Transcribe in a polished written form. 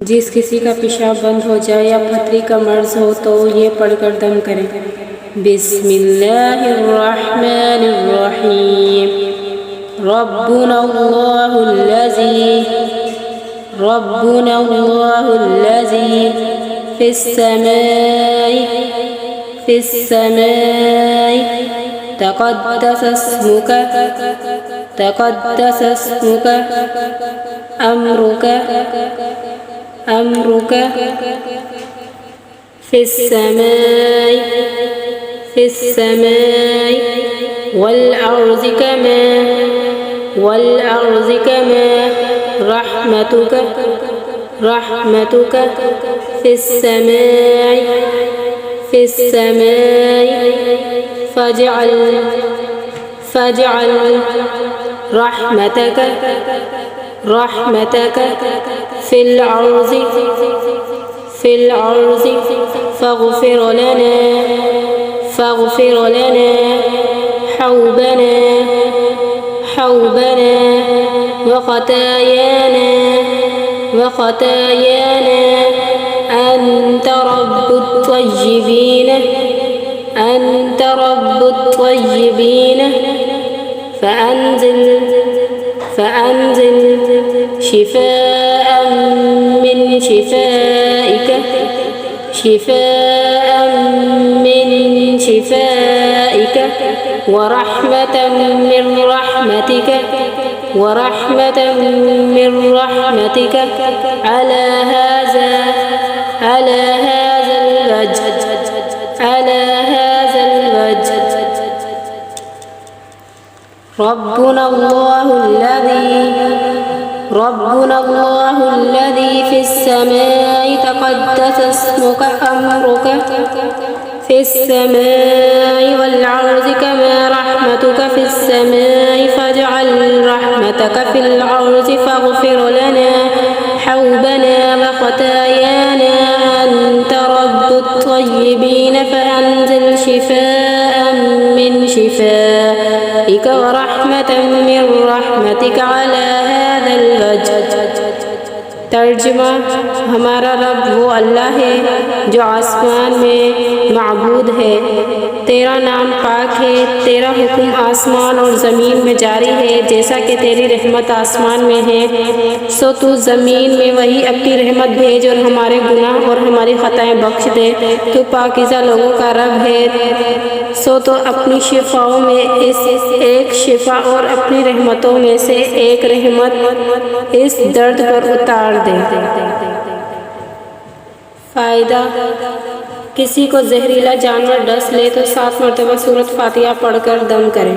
जिस किसी का पेशाब बंद हो जाए या पथरी का मर्ज हो तो ये पढ़कर दम करें। बिस्मिल्लाहिर्रहमानिर्रहीम। रब्बुनल्लाहुल्लज़ी फिस्समाई तक़द्दस अस्मुक अम्रुक फिस्समाई वल्अर्ज़ि कमा रहमतुक फिस्समाई फजअल रहमतक फिल अर्ज़ि फ़ग़फ़िर लना हौबना वख़तायाना أنت رب الطيبين فأنزل شفاء من شفائك ورحمة من رحمتك على هذا الوجه ربنا الله الذي في السماء تقدس اسمك أمرك في السماء والأرض كما رحمتك في السماء فاجعل رحمتك في الأرض فاغفر لنا حوبنا وخطايانا أنت رب الطيبين فأنزل شفاء من شفائك ورحمة من رحمتك على هذا الوجه। तर्जुमा, हमारा रब वो अल्लाह है जो आसमान में माबूद है। तेरा नाम पाक है, तेरा हुक्म आसमान और ज़मीन में जारी है। जैसा कि तेरी रहमत आसमान में है सो तू ज़मीन में वही अपनी रहमत भेज और हमारे गुनाह और हमारी ख़ताएँ बख्श दे। तू पाकीज़ा लोगों का रब है सो तो अपनी शिफाओं में इस एक शिफा और अपनी रहमतों में से एक रहमत इस दर्द पर उतार दे। फ़ायदा, किसी को जहरीला जानवर डस ले तो 7 मरतबा सूरत फातिहा पढ़कर दम करें।